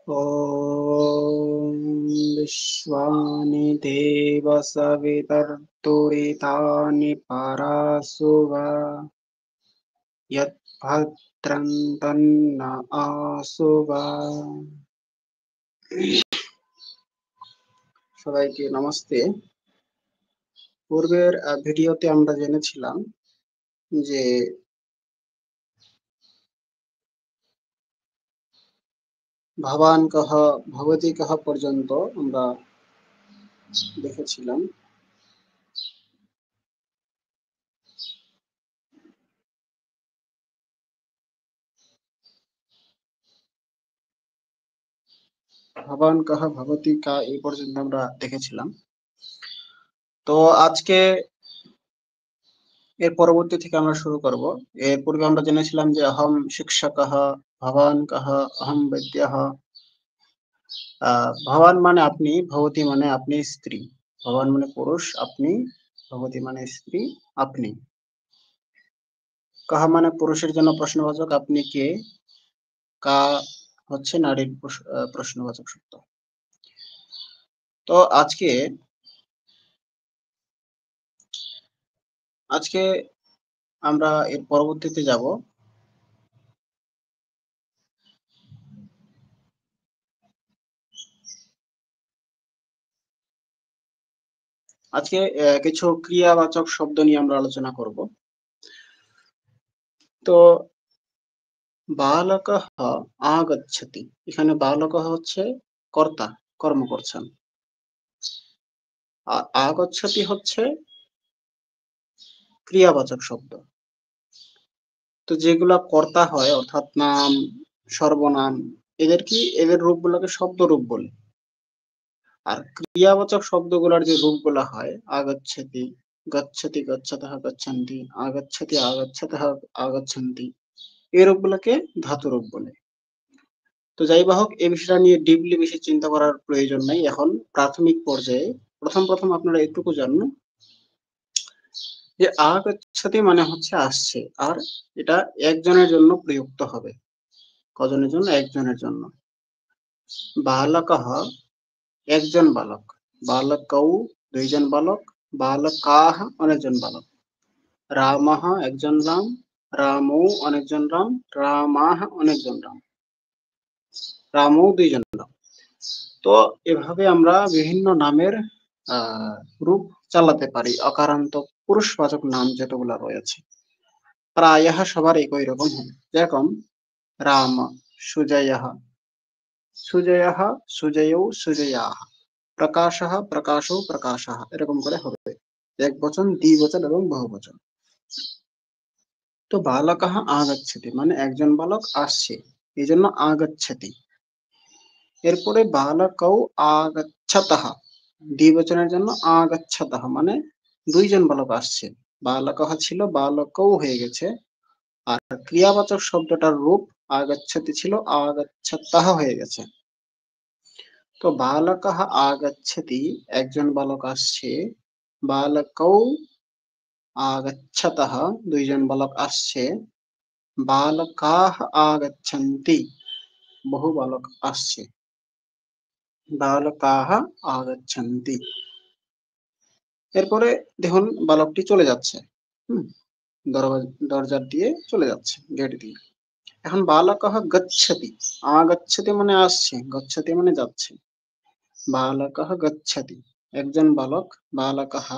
ॐ विश्वानि देव सवितर्तुरितानि परासुव यद्भद्रं तन्न आसुव। সবাইকে নমস্তে। পূর্বের ভিডিওতে আমরা জেনেছিলাম যে ভবান কহ ভবতি কহ পর্যন্ত আমরা দেখেছিলাম। ভবান কহ ভবতি কা এই পর্যন্ত আমরা দেখেছিলাম। তো আজকে এর পরবর্তী থেকে আমরা শুরু করব। এর পূর্বে আমরা জেনেছিলাম যে অহম শিক্ষকঃ, ভবান কহ, অহম বৈদ্যঃ। ভবান মানে আপনি, ভবতি মানে আপনি স্ত্রী। ভবান মানে পুরুষ, আপনি, ভবতি মানে স্ত্রী, আপনি। কহ মানে পুরুষের জন্য প্রশ্নবাচক, আপনি কে। কা হচ্ছে নারীর প্রশ্নবাচক শব্দ। তো আজকে আমরা এর পরবর্তীতে যাব। আজকে কিছু ক্রিয়াবাচক শব্দ নিয়ে আমরা আলোচনা করব। তো বালকঃ আগচ্ছতি, এখানে বালকঃ হচ্ছে কর্তা, কর্ম করছেন। আগচ্ছতি হচ্ছে ক্রিয়াবাচক শব্দ। তো যেগুলা কর্তা হয় অর্থাৎ নাম, সর্বনাম, এদের রূপগুলোকে শব্দ রূপ বলে। আর ক্রিয়াবাচক শব্দগুলোর যে রূপগুলা হয় আগচ্ছতি, গচ্ছতি, গচ্ছতঃ, গচ্ছন্তি, আগচ্ছতি, আগচ্ছতঃ, আগচ্ছন্তি, এই রূপগুলোকে ধাতু রূপ বলে। তো যাই বা হোক, এই বিষয়টা নিয়ে ডিপলি বেশি চিন্তা করার প্রয়োজন নাই। এখন প্রাথমিক পর্যায়ে প্রথম আপনারা এটুকু জানুন যে আগচ্ছতি মানে হচ্ছে আসছে, আর এটা একজনের জন্য প্রযুক্ত হবে। কজনের জন্য? একজনের জন্য। বালকঃ একজন বালক, বালকৌ দুইজন বালক, বালকাঃ অনেকজন বালক, রামঃ একজন রাম, রামৌ অনেকজন রাম, রামাঃ অনেকজন রাম, রামৌ দুইজন রাম। তো এভাবে আমরা বিভিন্ন নামের রূপ চালাতে পারি। অকারান্ত পুরুষবাচক নাম যতগুলা রয়েছে প্রায়ः সবার একই রকম হয়। যেরকম রাম, সুজয়ঃ, সুজয়ঃ, সুজয়ৌ, সুজয়াঃ, প্রকাশঃ, প্রকাশৌ, প্রকাশাঃ, এরকম করে হবে একবচন, দ্বিবচন এবং বহুবচন। তো বালকঃ আগচ্ছতি মানে একজন বালক আসছে, এই জন্য আগচ্ছতি। এরপরে বালকৌ আগচ্ছতঃ, দ্বিবচনের জন্য আগচ্ছতঃ মানে দুইজন বালক আসছে। বালকঃ ছিল বালকৌ হয়ে গেছে। আর ক্রিয়াবাচক শব্দটার রূপ আগচ্ছতি ছিল আগচ্ছতঃ হয়ে গেছে। তো বালকঃ আগচ্ছতি একজন বালক আসছে, বালকৌ আগচ্ছতঃ দুইজন বালক আসছে, বালকাঃ আগচ্ছন্তি বহু বালক আসছে, বালকাঃ আগচ্ছন্তি। এরপরে দেখুন বালকটি চলে যাচ্ছে, দরজা দিয়ে চলে যাচ্ছে, গেট দিয়ে। এখন বালকঃ গচ্ছতি, আগচ্ছতি মানে আসছে, গচ্ছতি মানে যাচ্ছে। বালকঃ গচ্ছতি একজন বালক, বালকঃ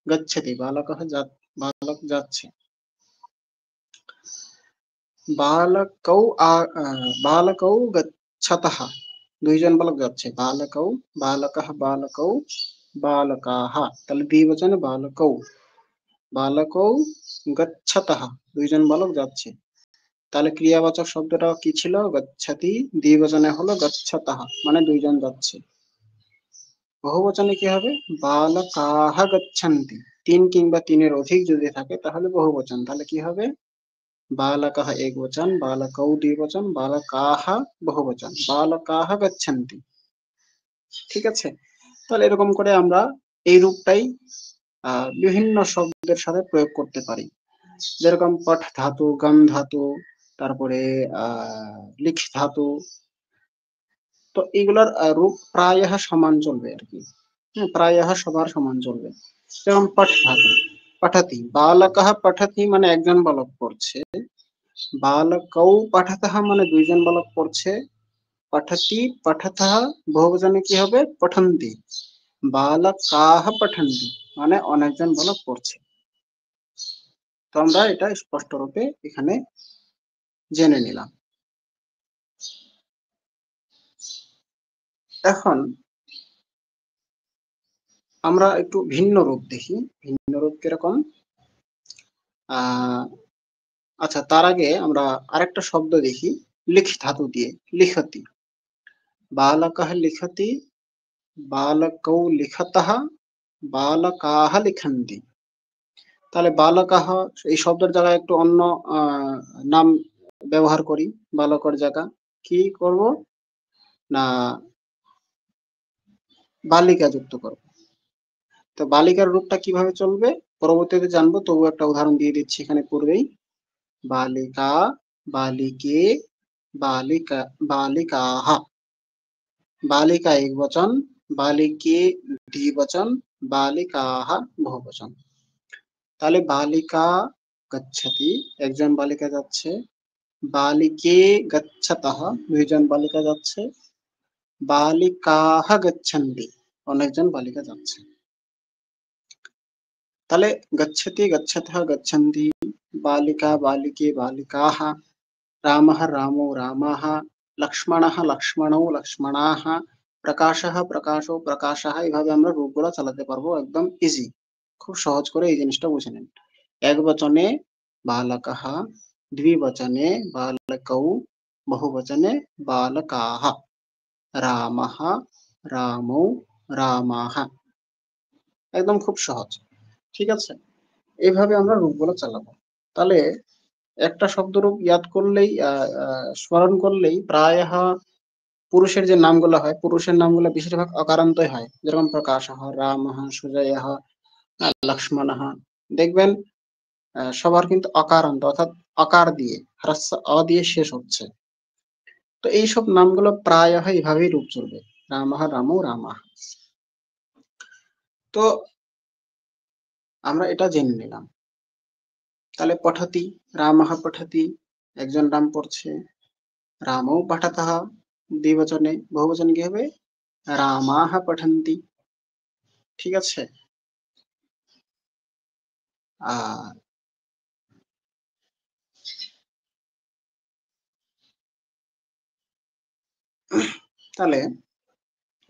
গচ্ছতি বালক যাচ্ছে। বালকৌ গচ্ছতঃ দুইজন বালক যাচ্ছে, বালকৌ বালকাঃ, তাহলে দ্বিবচনে বালকৌ গচ্ছতঃ দুইজন বালক যাচ্ছে। তাহলে ক্রিয়াবাচক শব্দটা কি ছিল? গচ্ছতি, দ্বিবচনে হলো গচ্ছতঃ মানে দুইজন যাচ্ছে। বহুবচনে কি হবে? বালকাঃ গচ্ছন্তি। তিন কিংবা তিনের অধিক যদি থাকে তাহলে বহুবচন, তাহলে কি হবে? बालकः एकवचन, बालकौ द्विवचन, बालकाः বহুবচন, বালকাः গচ্ছন্তি। ঠিক আছে? তাহলে এরকম করে আমরা এই রূপটাই বিভিন্ন শব্দের সাথে প্রয়োগ করতে পারি। যেরকম পঠ ধাতু, গম ধাতু, তারপরে লিখ ধাতু, তো এইগুলার রূপ প্রায় সমান চলবে আর কি। প্রায় সবার সমান চলবে। যেমন পঠধাতু, পঠতি, বালকः পঠতি মানে একজন বালক পড়ছে, বালকৌ পঠতः মানে দুইজন বালক পড়ছে, পঠতি পঠতः বহুবচনে কি হবে? পঠন্তি। বালকাः পঠন্তি মানে অনেকজন বালক পড়ছে। তো আমরা এটা স্পষ্ট রূপে এখানে জেনে নিলাম। এখন আমরা একটু ভিন্ন রূপ দেখি। ভিন্ন রূপ কিরকম? আচ্ছা, তার আগে আমরা আরেকটা শব্দ দেখি লিখ ধাতু দিয়ে, লিখতি। বালকः লিখতি, বালকৌ লিখতः, বালকাः লিখন্তি। তাহলে বালকাহ এই শব্দের জায়গায় একটু অন্য নাম ব্যবহার করি। বালকের জায়গা কি করব না বালিকা যুক্ত করব। তো বালিকার রূপটা কিভাবে চলবে পরবর্তীতে জানবো, তবু একটা উদাহরণ দিয়ে দিচ্ছি এখানে পূর্বেই। বালিকা, বালিকে, বালিকা, বালিকাহ। বালিকা একবচন, বালিকে দ্বিবচন, বালিকাহ বহুবচন। তাহলে বালিকা গচ্ছতি, একজন বালিকা যাচ্ছে, বালিকে গচ্ছতঃ দুইজন বালিকা যাচ্ছে, বালিকাহ গচ্ছন্তি অনেকজন বালিকা যাচ্ছে। তাহলে গচ্ছতি, গচ্ছতঃ, গচ্ছন্তি, বালিকা, বালিকে, বালিকাহ, রামः, রামো, রামাः, লক্ষ্মণः, লক্ষ্মণৌ, লক্ষ্মণাः, প্রকাশः, প্রকাশো, প্রকাশাः। এইভাবে আমরা রূপগুলো চালাতে পারবো, একদম ইজি। খুব সহজ করে এই জিনিসটা বুঝে নেন। এক বচনে বালকः, দ্বিবচনে বালকৌ, বহুবচনে বালকাः, রামः, রামৌ, রামাः। একদম খুব সহজ। ঠিক আছে, এইভাবে আমরা রূপগুলো চালাবো। তাহলে একটা শব্দরূপ ইয়াদ করলেই স্মরণ করলেই প্রায় পুরুষের যে নামগুলো হয়, পুরুষের নামগুলো বেশিরভাগ অকারান্তই হয়। যেরকম প্রকাশः, রামः, সুজয়ः, লক্ষ্মণः। দেখবেন সবার কিন্তু অকারান্ত, অর্থাৎ অকার দিয়ে, হ্রস্ব অ দিয়ে শেষ হচ্ছে। তো এইসব নামগুলো প্রায় এইভাবেই রূপ চলবে, রামः, রামো, রামাः। তো আমরা এটা জেনে নিলাম। তাহলে পঠতি, রামः পঠতি একজন রাম পড়ছে, রামৌ পঠতः দ্বিবচনে, বহুবচনে কি হবে? রামাः পঠন্তি। ঠিক আছে। আর তাহলে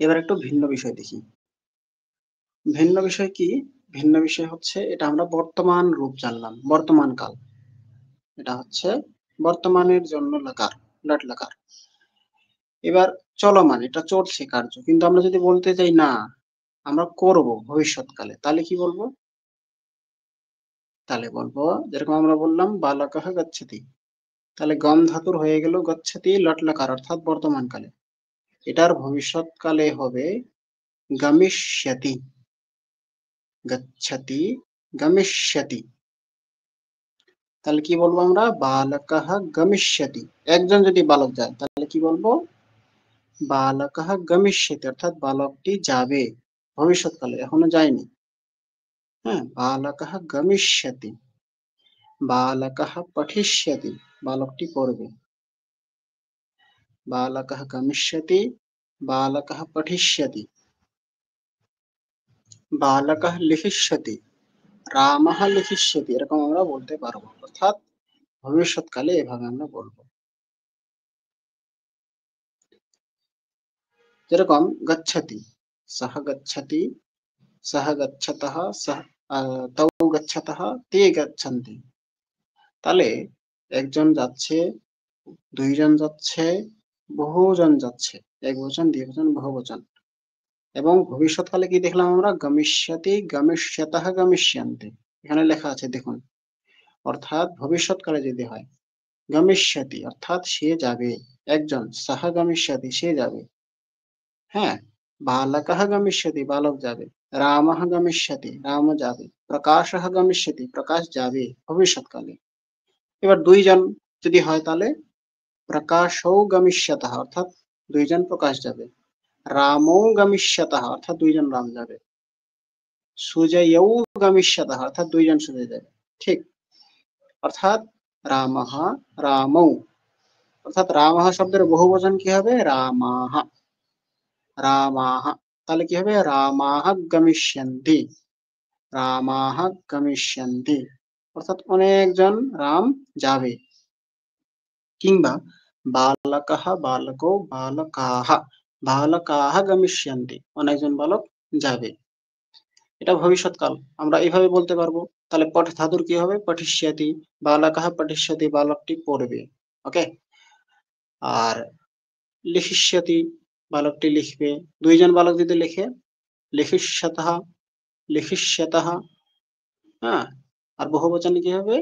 এবার একটু ভিন্ন বিষয় দেখি। ভিন্ন বিষয় কি? ভিন্ন বিষয় হচ্ছে, এটা আমরা বর্তমান রূপ জানলাম, বর্তমান কাল। এটা হচ্ছে বর্তমানের জন্য লাকার, লট লাকার। এবার চলমান, এটা চলছে কার্য, কিন্তু আমরা যদি বলতে চাই না আমরা করব ভবিষ্যৎকালে, তাহলে কি বলবো? তাহলে বলবো যেরকম আমরা বললাম বালকः গচ্ছতি, তাহলে গম ধাতুর হয়ে গেল গচ্ছতি লট লকার, অর্থাৎ বর্তমান কালে। এটার ভবিষ্যৎকালে হবে গমিষ্যতি, গচ্ছতি, গমিষ্যতি। তাহলে কি বলবো আমরা? বালকः গমিষ্যতি। একজন যদি বালক যায় তাহলে কি বলবো? বালকः গমিষ্যতি, অর্থাৎ বালকটি যাবে ভবিষ্যৎকালে, এখনো যায়নি। হ্যাঁ, বালকः গমিষ্যতি, বালকः পঠিষ্যতি, বালকটি পড়বে। বালকः গমিষ্যতি, বালকः পঠিষ্যতি, বালকः লিখিষ্যতি, রামः লিখিষ্যতি। এরকম আমরা বলতে পারবো, অর্থাৎ ভবিষ্যৎকালে এভাবে আমরা বলবো। যেরকম গচ্ছতি, সহ গচ্ছতি, সহ গচ্ছতः, সহ তৌ গচ্ছতः, তে গচ্ছন্তি। তাহলে একজন যাচ্ছে, দুইজন যাচ্ছে, বহুজন যাচ্ছে, একবচন, দ্বিবচন, বহুবচন। এবং ভবিষ্যৎকালে কি দেখলাম আমরা? গমিষ্যতি, গমিষ্যতঃ, গমিষ্যন্তি। এখানে লেখা আছে দেখুন। অর্থাৎ ভবিষ্যৎকালে যদি হয় গমিষ্যতি অর্থাৎ সে যাবে, একজন, সহ গমিষ্যতি সে যাবে। হ্যাঁ, বালকः গমিষ্যতি বালক যাবে, রামः গমিষ্যতি রাম যাবে, প্রকাশः গমিষ্যতি প্রকাশ যাবে ভবিষ্যৎকালে। এবার দুইজন যদি হয় তাহলে প্রকাশৌ গমিষ্যতঃ, অর্থাৎ দুইজন প্রকাশ যাবে। রামৌ গমিষ্যতঃ অর্থাৎ দুইজন রাম যাবে। সুজয়ৌ গমিষ্যতঃ অর্থাৎ দুইজন সুজয় যাবে। ঠিক, অর্থাৎ রামঃ রামৌ, অর্থাৎ রামঃ শব্দের বহুবচন কি হবে? রামাঃ, রামাঃ। তাহলে কি হবে? রামাঃ গমিষ্যন্তি, রামাঃ গমিষ্যন্তি, অর্থাৎ অনেকজন রাম যাবে। কিংবা বালকঃ বালকৌ বালকাঃ, বালকাঃ গমিষ্যন্তি, অনেকজন বালক যাবে। এটা ভবিষ্যৎকাল, আমরা এইভাবে বলতে পারবো। তাহলে পঠ ধাতুর কি হবে? পঠিষ্যতি, বালকঃ পঠিষ্যতি, বালকটি পড়বে। ওকে। আর লিখিষ্যতি, বালকটি লিখবে। দুইজন বালক যদি লিখে, লিখিষ্যতঃ, লিখিষ্যতঃ। হ্যাঁ, আর বহুবচনে কি হবে?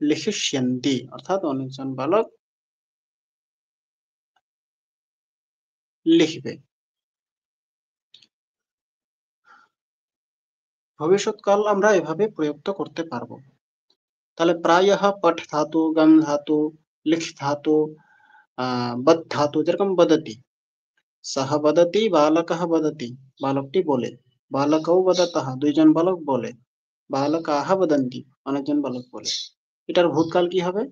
লিখিষ্যন্তি, অর্থাৎ অনেকজন বালক লিখবে। ভবিষ্যৎকাল আমরা এভাবে প্রযুক্ত করতে পারবো। তাহলে প্রায়ঃ, পঠ ধাতু, গম ধাতু, লিখ ধাতু, বদ ধাতু, যেরকম বদতি, সহ বদতি, বালকঃ বদতি, বালকটি বলে। বালকৌ বদতঃ, দুইজন বালক বলে। বালকাঃ বদন্তি, অনেকজন বালক বলে। এটার ভূতকাল কি হবে?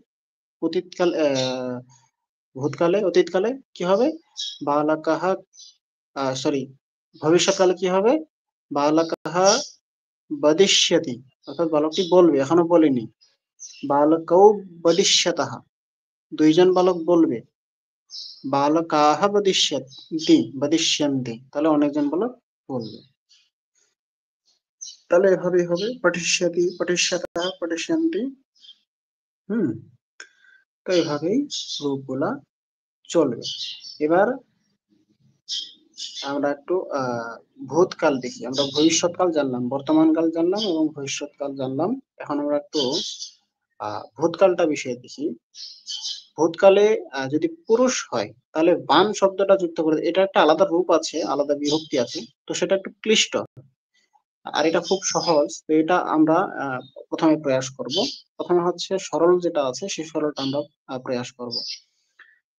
অতীতকাল, ভূতকালে, অতীতকালে কি হবে? বালকঃ, সরি, ভবিষ্যৎকালে কি হবে? বালকঃ বদিষ্যতি, অর্থাৎ বালকটি বলবে, এখনো বলেনি। বালকৌ বদিষ্যতঃ, দুইজন বালক বলবে। বালকাঃ বদিষ্যন্তি, বদিষ্যন্তি, তাহলে অনেকজন বালক বলবে। তাহলে এভাবেই হবে, পঠিষ্যতি, পঠিষ্যতঃ, পঠিষ্যন্তি। তো এভাবেই রূপগুলা চলবে। এবার আমরা একটু ভূতকাল দেখি। আমরা ভবিষ্যৎকাল জানলাম, বর্তমানকাল জানলাম এবং ভবিষ্যৎকাল জানলাম। এখন আমরা একটু ভূতকালটা বিষয়ে দেখি। ভূতকালে যদি পুরুষ হয় তাহলে বান শব্দটা যুক্ত করে, এটা একটা আলাদা রূপ আছে, আলাদা বিভক্তি আছে, তো সেটা একটু ক্লিষ্ট। আর এটা খুব সহজ, তো এটা আমরা প্রথমে প্রয়াস করব। প্রথমে হচ্ছে সরল যেটা আছে সেই সরলটা আমরা প্রয়াস করব।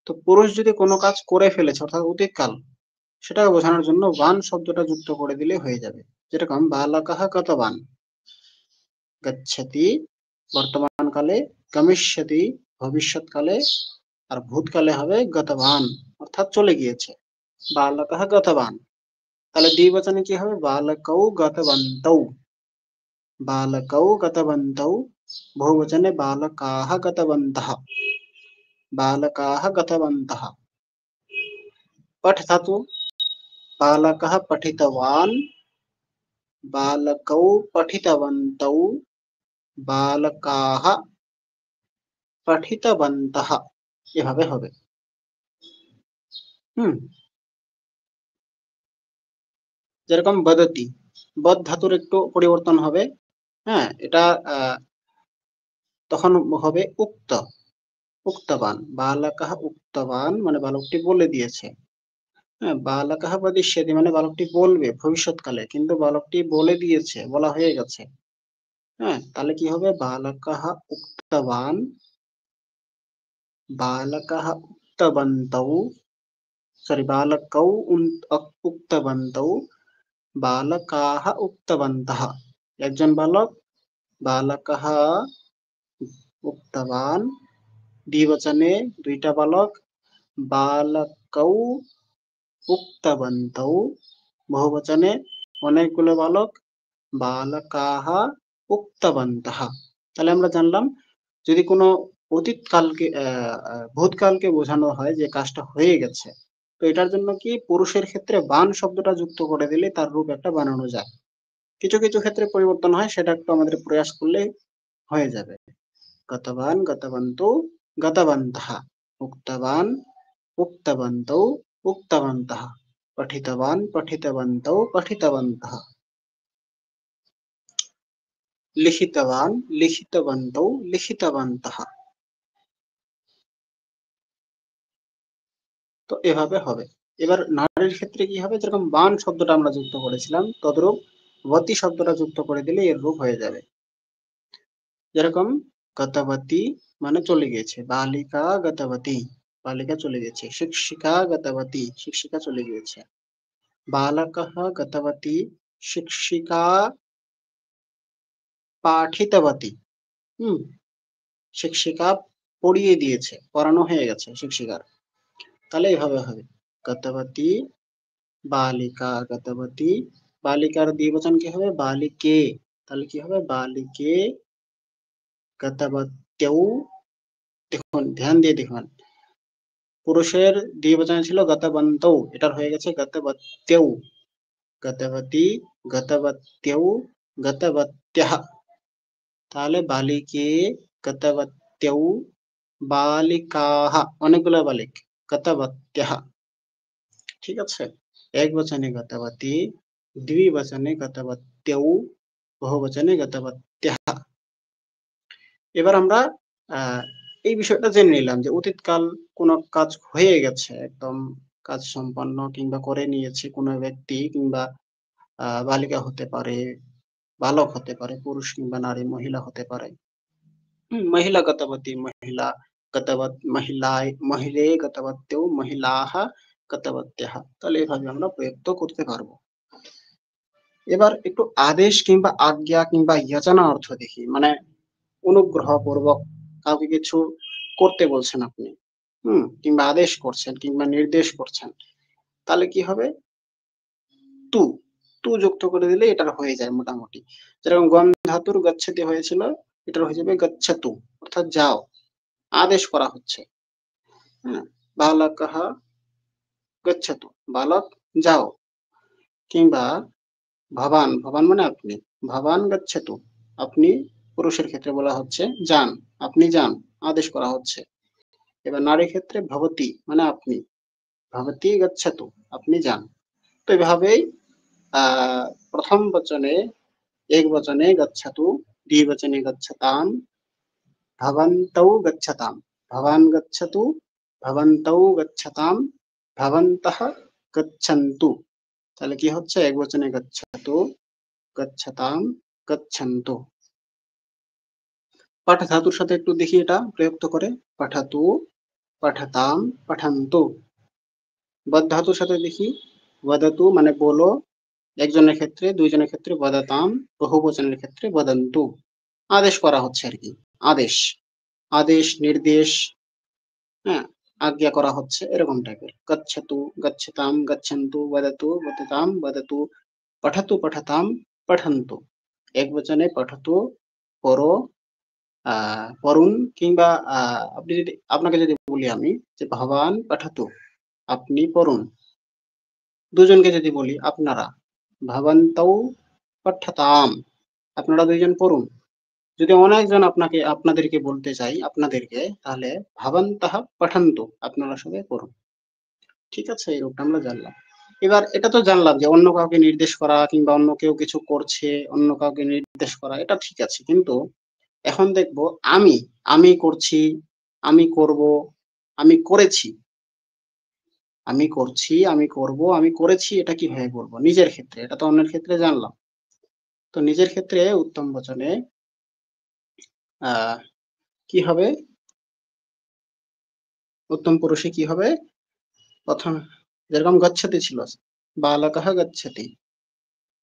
তো পুরুষ যদি কোনো কাজ করে ফেলেছে, অর্থাৎ অতীতকাল, সেটাকে বোঝানোর জন্য বান শব্দটা যুক্ত করে দিলে হয়ে যাবে। যেরকম বালকঃ গতবান, গচ্ছতি বর্তমানকালে, গমিষ্যতি ভবিষ্যৎকালে, আর ভূতকালে হবে গতবান, অর্থাৎ চলে গিয়েছে। বালকঃ গতবান, তাহলে দ্বিবচনে কি হবে? বালকৌ গতবন্তৌ, বালকৌ গতবন্তৌ। বহুবচনে বালকাঃ গতবন্তঃ, বালকাঃ গতবন্তः। पठ धातु, बालकः पठितवान्, बालकौ पठितवन्तौ, बालकाः पठितवन्तः, এভাবে হবে। যেরকম বদতি, বদ ধাতুর একটু পরিবর্তন হবে। হ্যাঁ, এটা তখন হবে উক্ত, উক্তবান, বালকः উক্তবান মানে বালকটি বলে দিয়েছে। হ্যাঁ, বালকः বদিষ্যতি মানে বালকটি বলবে ভবিষ্যৎকালে, কিন্তু বালকটি বলে দিয়েছে, বলা হয়ে গেছে। হ্যাঁ, তাহলে কি হবে? বালকः উক্তবান, बालकः उक्तवन्तौ, सॉरी, बालकौ उक्तवन्तौ, बालकाः उक्तवन्तः। একজন বালক, বালকः উক্তবান, দ্বিবচনে দুইটা বালক, বালকৌ উক্তবন্তৌ, বহুবচনে অনেকগুলো বালক, বালকাः উক্তবন্তः। তাহলে আমরা জানলাম, যদি কোনো অতীতকালকে ভূতকালকে বোঝানো হয় যে কাজটা হয়ে গেছে, তো এটার জন্য কি পুরুষের ক্ষেত্রে বান শব্দটা যুক্ত করে দিলে তার রূপ একটা বানানো যায়। কিছু কিছু ক্ষেত্রে পরিবর্তন হয়, সেটা একটু আমাদের প্রয়াস করলে হয়ে যাবে। গতবান গতবন্তু গতবন্তः, উক্তবান উক্তবন্তৌ উক্তবন্তः, পঠিতবান পঠিতবন্তৌ পঠিতবন্তः, লিখিতবান লিখিতবন্তৌ লিখিতবন্তः। তো এভাবে হবে। এবার নারীর ক্ষেত্রে কি হবে? যেরকম বান শব্দটা আমরা যুক্ত করেছিলাম, তদ্রূপ বতী শব্দটা যুক্ত করে দিলে এর রূপ হয়ে যাবে। যেরকম গতবতী মানে চলে গিয়েছে, বালিকা গতবতী, বালিকা চলে গেছে। শিক্ষিকা গতবতী, শিক্ষিকা চলে গিয়েছে। বালকः গতবতী, শিক্ষিকা পাঠিতবতী। হুম, শিক্ষিকা পড়িয়ে দিয়েছে, পড়ানো হয়ে গেছে শিক্ষিকার। তাহলে এভাবে হবে গতবতী বালিকা গতবতী, বালিকার দ্বিবচন কি হবে? বালিকে। তাহলে কি হবে? বালিকে গতবত্যৌ। দেখুন, ধ্যান দিয়ে দেখুন, পুরুষের দ্বিবচনে ছিল গতবন্তৌ, এটার হয়ে গেছে গতবত্যৌ। গতবতী, গতবত্যৌ, গতবত্যঃ। তাহলে বালিকে গতবত্যৌ, বালিকাः, অনেকগুলো বালিক, গতবত্যঃ। ঠিক আছে? একবচনে গতবতী, দ্বিবচনে গতবত্যৌ, বহুবচনে গতবত্যঃ। এবার আমরা এই বিষয়টা জেনে নিলাম যে অতীতকাল কোনো কাজ হয়ে গেছে, একদম কাজ সম্পন্ন কিংবা করে নিয়েছে কোনো ব্যক্তি কিংবা বালিকা হতে পারে, বালক হতে পারে, পুরুষ কিংবা নারী, মহিলা হতে পারে। মহিলা গতবতী, মহিলা গতবত, মহিলায়, মহিলে গতবত্যৌ, মহিলাः গতবত্যঃ। তাহলে এভাবে আমরা প্রয়োগ করতে পারবো। এবার একটু আদেশ কিংবা আজ্ঞা কিংবা ইয়াচনা অর্থ দেখি। মানে অনুগ্রহপূর্বক কাউকে কিছু করতে বলছেন আপনি, কিংবা আদেশ করছেন কিংবা নির্দেশ করছেন, তাহলে কি হবে? তু, তু যুক্ত করে দিলে এটার হয়ে যায় মোটামুটি। যেরকম গম ধাতুর গচ্ছতি হয়েছিল, এটার হয়ে যাবে গচ্ছতু, অর্থাৎ যাও, আদেশ করা হচ্ছে। হ্যাঁ, বালকः গচ্ছতু, বালক যাও। কিংবা ভবান, ভবান মানে আপনি, ভবান গচ্ছতু, আপনি পুরুষের ক্ষেত্রে বলা হচ্ছে যান, আপনি যান, আদেশ করা হচ্ছে। এবার নারীর ক্ষেত্রে ভবতি মানে আপনি, ভবতি গচ্ছতু, আপনি যান। তো এভাবেই প্রথম বচনে, এক বচনে গচ্ছতু, দ্বিবচনে গচ্ছতাম, ভবন্তৌ গচ্ছতাম, ভবান গচ্ছতু, ভবন্তৌ গচ্ছতাম, ভবন্তঃ গচ্ছন্তু। তাহলে কি হচ্ছে? এক বচনে গচ্ছতু, গচ্ছতাম, গচ্ছন্তু। পাঠ ধাতুর সাথে একটু দেখি এটা প্রযুক্ত করে। পাঠাতু, পাঠাতাম, পাঠান্তু। বদ ধাতুর সাথে দেখি। বদতু মানে বলো, একজনের ক্ষেত্রে, দুইজনের ক্ষেত্রে বদাতাম, বহুবচনের ক্ষেত্রে বদন্তু। আদেশ করা হচ্ছে আর কি, আদেশ, আদেশ, নির্দেশ, হ্যাঁ, আজ্ঞা করা হচ্ছে, এরকম টাইপের। গচ্ছতু, গচ্ছতাম, গচ্ছন্তু, বদতু, বদতাম, বদতু, পঠতু, পঠতাম, পঠন্তু। এক বচনে পঠতু, পড়ো, পড়ুন, কিংবা আপনি যদি, আপনাকে যদি বলি আমি যে ভবান পঠতু, আপনি পড়ুন। দুজনকে যদি বলি আপনারা, ভবন্তৌ পঠতাম, আপনারা দুইজন পড়ুন। যদি অনেকজন আপনাদেরকে বলতে চাই, আপনাদেরকে, তাহলে ভবন্তঃ পঠন্তু, আপনারা সবাই পড়ুন। ঠিক আছে? এই রূপটা আমরা জানলাম। এবার এটা তো জানলাম যে অন্য কাউকে নির্দেশ করা কিংবা অন্য কেউ কিছু করছে, অন্য কাউকে নির্দেশ করা, এটা ঠিক আছে। কিন্তু এখন দেখবো আমি, আমি করছি, আমি করব, আমি করেছি, আমি করছি, আমি করব, আমি করেছি, এটা কিভাবে বলবো? নিজের ক্ষেত্রে, এটা তো অন্যের ক্ষেত্রে জানলাম। তো নিজের ক্ষেত্রে উত্তম বচনে কি হবে? উত্তম পুরুষে কি হবে? প্রথম যেরকম গচ্ছতি ছিল, বালকः গচ্ছতি,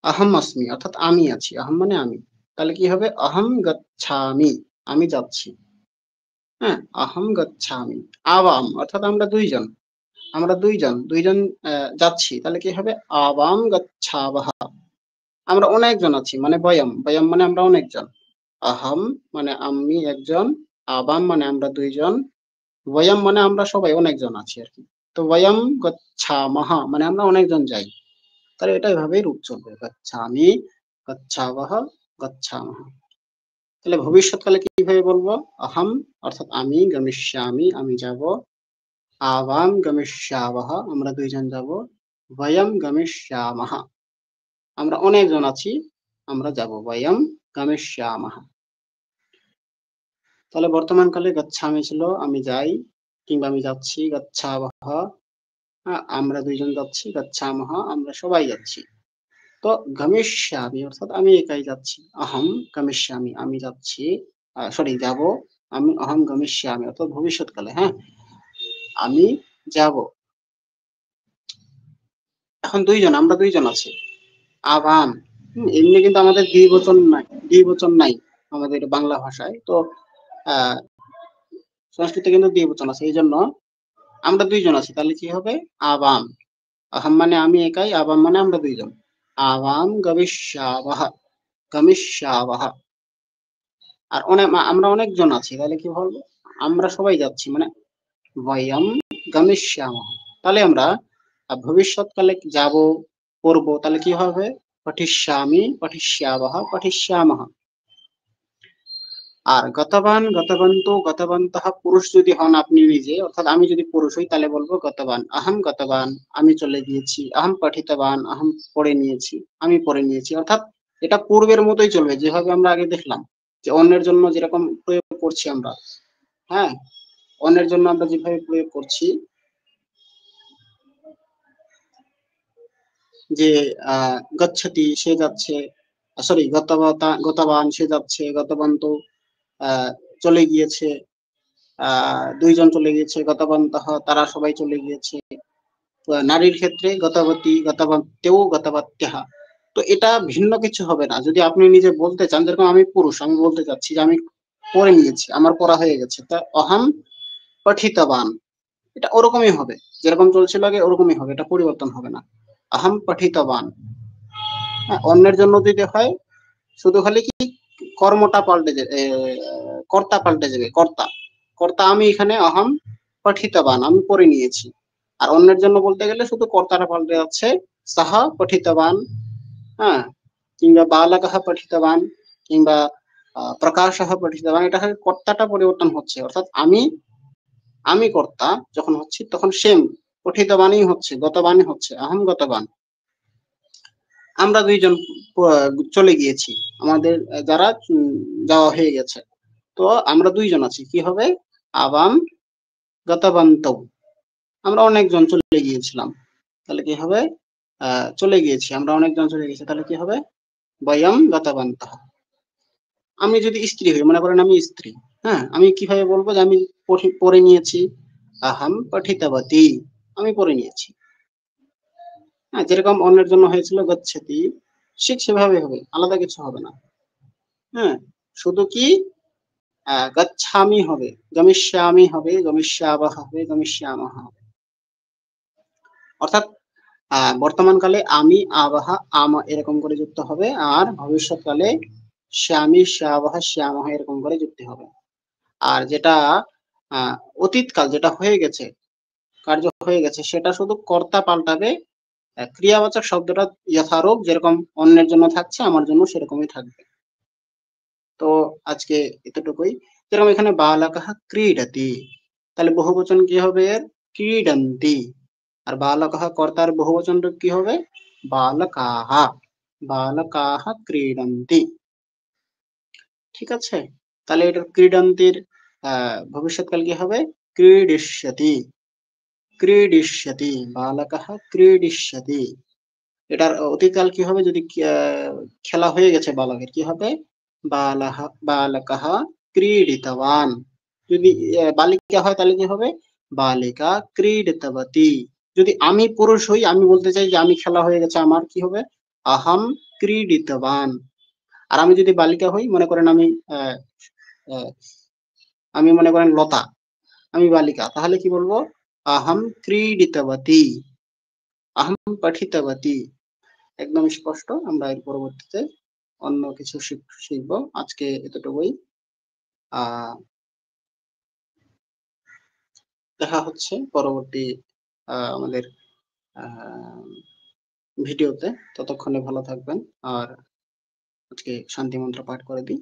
আহম আস্মি, অর্থাৎ আমি আছি, আহম মানে আমি। তাহলে কি হবে? অহম গচ্ছামি, আমি যাচ্ছি। হ্যাঁ, অহম গচ্ছামি। আবাম অর্থাৎ আমরা দুইজন, আমরা দুইজন, দুইজন যাচ্ছি, তাহলে কি হবে? আবাম গচ্ছাবহ, আমরা অনেকজন আছি, মানে বয়ম, বয়ম মানে আমরা অনেকজন। আহম মানে আমি একজন, আবাম মানে আমরা দুইজন, বয়ম মানে আমরা সবাই অনেকজন আছি আর কি। তো বয়ম গচ্ছামহ মানে আমরা অনেকজন যাই। তাহলে এটা এভাবেই রূপ চলবে, গচ্ছামি, গচ্ছাবহ, গচ্ছামহ। তাহলে ভবিষ্যৎকালে কিভাবে বলবো? অহম অর্থাৎ আমি, গমিষ্যামি আমি যাব, আবাম গমিষ্যাবহ আমরা দুইজন যাব, বয়ম গমিষ্যামহ আমরা অনেকজন আছি, আমরা যাব, বয়ম গমিষ্যামহ। তাহলে বর্তমান কালে গচ্ছামি ছিল আমি যাই কিংবা আমি যাচ্ছি, গচ্ছাবহ আমরা দুইজন যাচ্ছি, গচ্ছামহ আমরা সবাই যাচ্ছি। তো গমিষ্যামি অর্থাৎ আমি একাই যাচ্ছি, অহম গমিষ্যামি আমি যাচ্ছি, সরি যাব, আমি অহম গমিষ্যামি অর্থাৎ ভবিষ্যৎকালে। হ্যাঁ, আমি যাব। এখন আমরা দুইজন আছি। আবান, এমনি কিন্তু আমাদের দ্বিবচন নাই আমাদের বাংলা ভাষায়। তো আহ সংস্কৃতে কিন্তু দ্বিবচন আছে, এই জন্য আমরা দুইজন আছি, তাহলে কি হবে? আবাম। আহাম মানে আমি একাই, আবাম মানে আমরা দুইজন। আবাম গবিষ্যাবহ, গমিষ্যাবহ। আর আমরা অনেকজন আছি, তাহলে কি বলবো? আমরা সবাই যাচ্ছি, মানে বয়ম গমিষ্যামহ। তাহলে আমরা ভবিষ্যৎকালে যাব, করব, তাহলে কি হবে? পঠিষ্যামি, পঠিষ্যাবহ, পঠিষ্যামহ। আর গতবান, গতবন্ত, গতবন্তঃ পুরুষ যদি হন আপনি নিজে, অর্থাৎ আমি যদি পুরুষ হই তাহলে বলবো গতবান। আহম গতবান, আমি চলে গিয়েছি। আহম পঠিতবান, আহম পড়ে নিয়েছি, আমি পড়ে নিয়েছি। অর্থাৎ এটা পূর্বের মতোই চলবে, যেভাবে আমরা আগে দেখলাম যে অন্যের জন্য যেরকম প্রয়োগ করছি আমরা, হ্যাঁ, অন্যের জন্য আমরা যেভাবে প্রয়োগ করছি যে গচ্ছতি সে যাচ্ছে, সরি গতবান সে যাচ্ছে, গতবন্ত চলে গিয়েছে, দুইজন চলে গিয়েছে, গতবন্তঃ তারা সবাই চলে গিয়েছে। নারীর ক্ষেত্রে গতবতী, গতবন্তেও, গতবত্যহা। তো এটা ভিন্ন কিছু হবে না যদি আপনি নিজে বলতে চান, যেরকম আমি পুরুষ, আমি বলতে চাচ্ছি যে আমি পড়ে নিয়েছি, আমার পড়া হয়ে গেছে, তা অহম পঠিতবান, এটা ওরকমই হবে, যেরকম চলছিল আগে ওরকমই হবে, এটা পরিবর্তন হবে না। আহম পঠিতবান। হ্যাঁ, অন্যের জন্য যদি হয় শুধু খালি কি কর্মটা পাল্টে যাবে, কর্তা পাল্টে যাবে, কর্তা। কর্তা আমি এখানে অহম পঠিতবান, আমি পড়ে নিয়েছি। আর অন্যের জন্য বলতে গেলে শুধু কর্তাটা পাল্টে যাচ্ছে, সাহা পঠিতবান, হ্যাঁ, কিংবা বালকः পঠিতবান, কিংবা প্রকাশः পঠিতবান। এটা খালি কর্তাটা পরিবর্তন হচ্ছে, অর্থাৎ আমি কর্তা যখন হচ্ছি তখন সেম পঠিতবানই হচ্ছে, গতবানই হচ্ছে, আহম গতবান। আমরা দুইজন চলে গিয়েছি, আমাদের যারা যাওয়া হয়ে গেছে। তো আমরা দুইজন আছি, কি হবে? আবাম গতবন্তৌ, আমরা অনেকজন চলে গিয়েছিলাম, তাহলে কি হবে? চলে গিয়েছি, আমরা অনেকজন চলে গেছি, তাহলে কি হবে? বয়ম গতবন্তঃ। আমি যদি স্ত্রী হই, মনে করেন আমি স্ত্রী, হ্যাঁ, আমি কিভাবে বলবো যে আমি পড়ে নিয়েছি? আহাম পঠিতবতী, আমি পড়ে নিয়েছি। হ্যাঁ, যেরকম অন্যের জন্য হয়েছিল গচ্ছতি, ঠিক সেভাবে হবে, আলাদা কিছু হবে না। হ্যাঁ, শুধু কি গচ্ছামি হবে, গমিষ্যামি হবে, গমিষ্যাবহ হবে, গমিষ্যামহ হবে। অর্থাৎ বর্তমানকালে আমি, আবহা, আম এরকম করে যুক্ত হবে, আর ভবিষ্যৎকালে শ্যামি, শ্যাবহ, শ্যামহ এরকম করে যুক্ত হবে। আর যেটা আহ অতীতকাল, যেটা হয়ে গেছে, কার্য হয়ে গেছে, সেটা শুধু কর্তা পাল্টাবে, ক্রিয়াবাচক শব্দটা যথারূপ যেরকম অন্যের জন্য থাকছে আমার জন্য সেরকমই থাকবে। তো আজকে এতটুকুই। যেরকম এখানে বালাকাহা ক্রীডতি, তাহলে বহুবচন কি হবে এর? ক্রীডন্তি। আর বালাকাহা কর্তার বহুবচন কি হবে? বালকাহা, বালকাহা ক্রীডন্তি। ঠিক আছে, তাহলে এটা ক্রীডন্তির ভবিষ্যৎকাল কি হবে? ক্রীডিষ্যতি, ক্রীডিষ্যতি, বালকাহা ক্রীডিষ্যতি। এটার অতীতকাল কি হবে? যদি খেলা হয়ে গেছে বালকের, কি হবে? বালকः ক্রীডিতবান। যদি বালিকা হয় তাহলে কি হবে? বালিকা ক্রীডিতবতী। যদি আমি পুরুষ হই, আমি বলতে চাই যে আমি খেলা হয়ে গেছে আমার, কি হবে? আহম ক্রীডিতবান। আর আমি যদি বালিকা হই, মনে করেন আহ, আহ, আমি মনে করেন লতা, আমি বালিকা, তাহলে কি বলবো? আহম ক্রীডিতবতী, আহম পঠিতবতী। একদম স্পষ্ট। আমরা এর পরবর্তীতে অন্য কিছু শিখবো। আজকে এতটুকুই। আহ দেখা হচ্ছে পরবর্তী আমাদের আহ ভিডিওতে। ততক্ষণে ভালো থাকবেন। আর আজকে শান্তি মন্ত্র পাঠ করে দিই।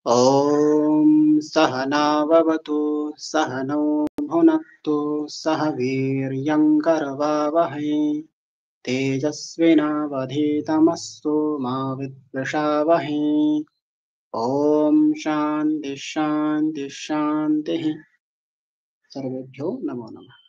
ওম सहनाववतु सहनौ भुनक्तु सह वीर्यं करवावहै तेजस्विनावधीतमस्तु मा विद्विषावहै। ओम शांति शांति शांति। सर्वेभ्यो नमो नमः।